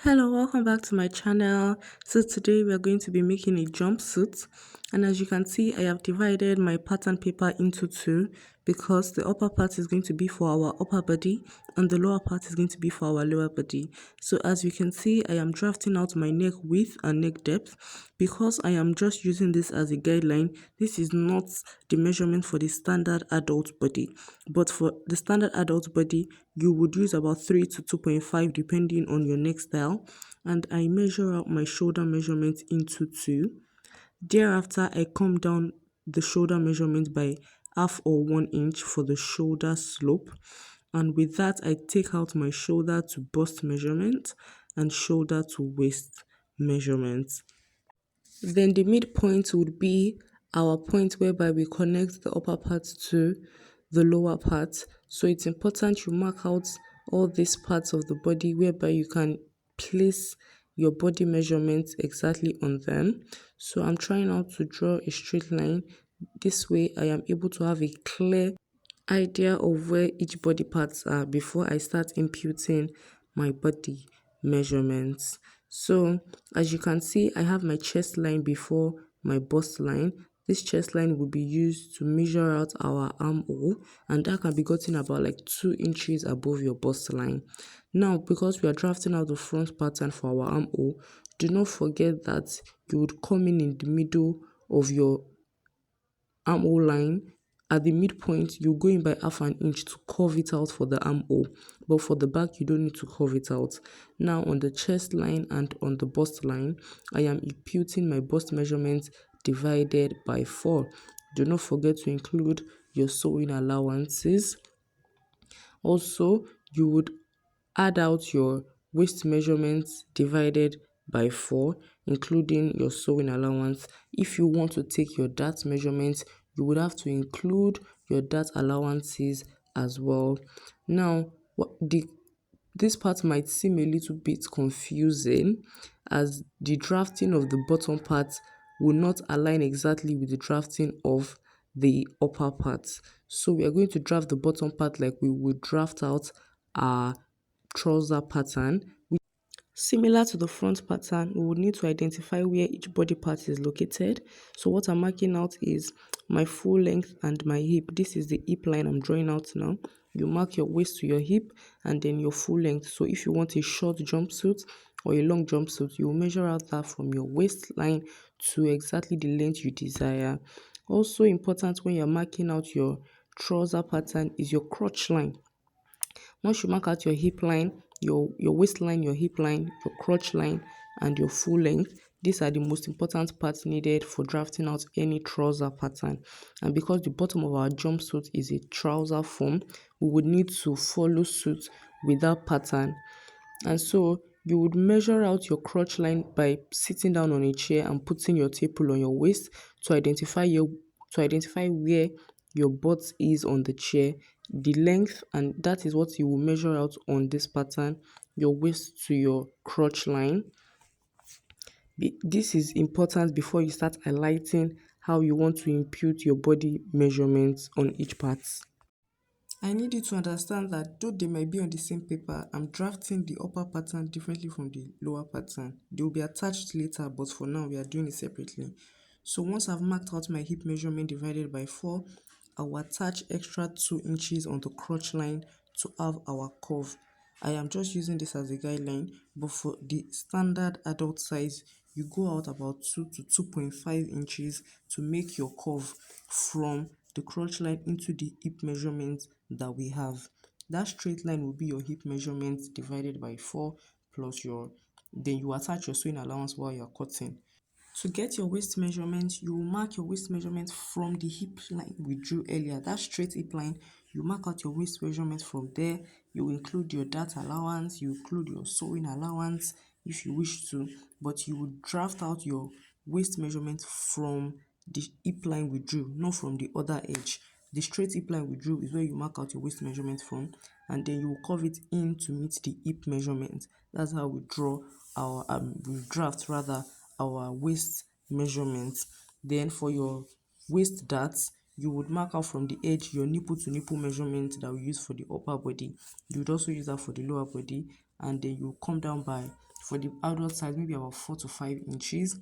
Hello, welcome back to my channel. So today we are going to be making a jumpsuit, and as you can see I have divided my pattern paper into two because the upper part is going to be for our upper body and the lower part is going to be for our lower body. So as you can see, I am drafting out my neck width and neck depth because I am just using this as a guideline. This is not the measurement for the standard adult body, but for the standard adult body you would use about 3 to 2.5 depending on your neck style. And I measure out my shoulder measurement into 2. Thereafter I come down the shoulder measurement by half or 1 inch for the shoulder slope, and with that I take out my shoulder to bust measurement and shoulder to waist measurement. Then the midpoint would be our point whereby we connect the upper part to the lower part. So it's important you mark out all these parts of the body whereby you can place your body measurements exactly on them. So I'm trying out to draw a straight line. This way I am able to have a clear idea of where each body parts are before I start imputing my body measurements. So as you can see, I have my chest line before my bust line. This chest line will be used to measure out our armhole, and that can be gotten about like 2 inches above your bust line. Now, because we are drafting out the front pattern for our armhole, do not forget that you would come in the middle of your armhole line. At the midpoint, you go in by half an inch to curve it out for the armhole, but for the back you don't need to curve it out. Now on the chest line and on the bust line, I am imputing my bust measurement divided by 4. Do not forget to include your sewing allowances. Also, you would add out your waist measurements divided by 4, including your sewing allowance. If you want to take your dart measurements, you would have to include your dart allowances as well. Now, this part might seem a little bit confusing as the drafting of the bottom part will not align exactly with the drafting of the upper part. So we are going to draft the bottom part like we would draft out our trouser pattern. Similar to the front pattern, we would need to identify where each body part is located. So what I'm marking out is my full length and my hip. This is the hip line I'm drawing out now. You mark your waist to your hip and then your full length. So if you want a short jumpsuit or a long jumpsuit, you will measure out that from your waistline to exactly the length you desire. Also important when you're marking out your trouser pattern is your crotch line. Once you mark out your hip line, your waistline, your hip line, your crotch line, and your full length, these are the most important parts needed for drafting out any trouser pattern. And because the bottom of our jumpsuit is a trouser form, we would need to follow suit with that pattern. And so you would measure out your crotch line by sitting down on a chair and putting your staple on your waist to identify where your butt is on the chair, the length, and that is what you will measure out on this pattern, your waist to your crotch line. This is important before you start highlighting how you want to impute your body measurements on each part. I need you to understand that though they might be on the same paper, I'm drafting the upper pattern differently from the lower pattern. They will be attached later, but for now we are doing it separately. So once I've marked out my hip measurement divided by 4, I will attach extra 2 inches on the crotch line to have our curve. I am just using this as a guideline, but for the standard adult size, you go out about 2 to 2.5 inches to make your curve from the crotch line into the hip measurement that we have. That straight line will be your hip measurement divided by 4 plus then you attach your sewing allowance while you're cutting. To get your waist measurement, you will mark your waist measurement from the hip line we drew earlier. That straight hip line, you mark out your waist measurement from there. You include your dart allowance, you include your sewing allowance if you wish to, but you will draft out your waist measurement from the hip line we drew, not from the other edge. The straight hip line we drew is where you mark out your waist measurement from, and then you will curve it in to meet the hip measurement. That's how we draw our we draft rather our waist measurements. Then for your waist darts, you would mark out from the edge your nipple to nipple measurement that we use for the upper body. You would also use that for the lower body, and then you come down by for the adult size, maybe about 4 to 5 inches,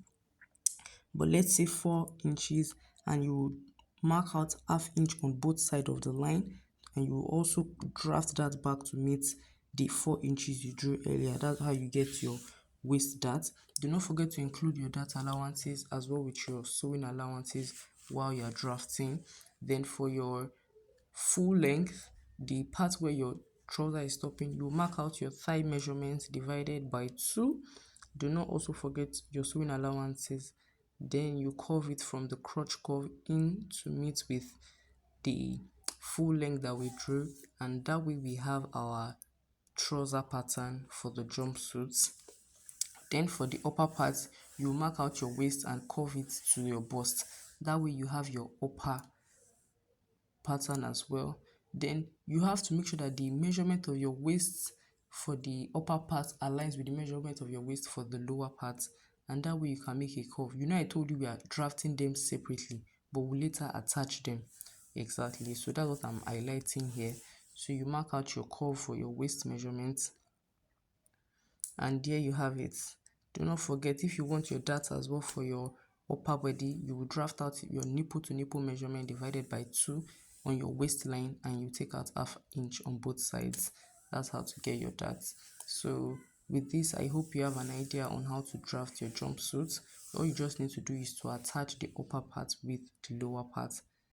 but let's say 4 inches, and you would mark out half inch on both sides of the line, and you will also draft that back to meet the 4 inches you drew earlier. That's how you get your waist dart. Do not forget to include your dart allowances as well with your sewing allowances while you're drafting. Then for your full length, the part where your trouser is stopping, you mark out your thigh measurements divided by 2. Do not also forget your sewing allowances. Then you curve it from the crotch curve in to meet with the full length that we drew, and that way we have our trouser pattern for the jumpsuits. Then for the upper part, you mark out your waist and curve it to your bust. That way you have your upper pattern as well. Then you have to make sure that the measurement of your waist for the upper part aligns with the measurement of your waist for the lower part, and that way you can make a curve. You know, I told you we are drafting them separately, but we'll later attach them. Exactly, so that's what I'm highlighting here. So you mark out your curve for your waist measurement, and there you have it. Do not forget, if you want your dart as well for your upper body, you will draft out your nipple to nipple measurement divided by 2 on your waistline, and you take out half inch on both sides. That's how to get your dart. So with this, I hope you have an idea on how to draft your jumpsuit. All you just need to do is to attach the upper part with the lower part,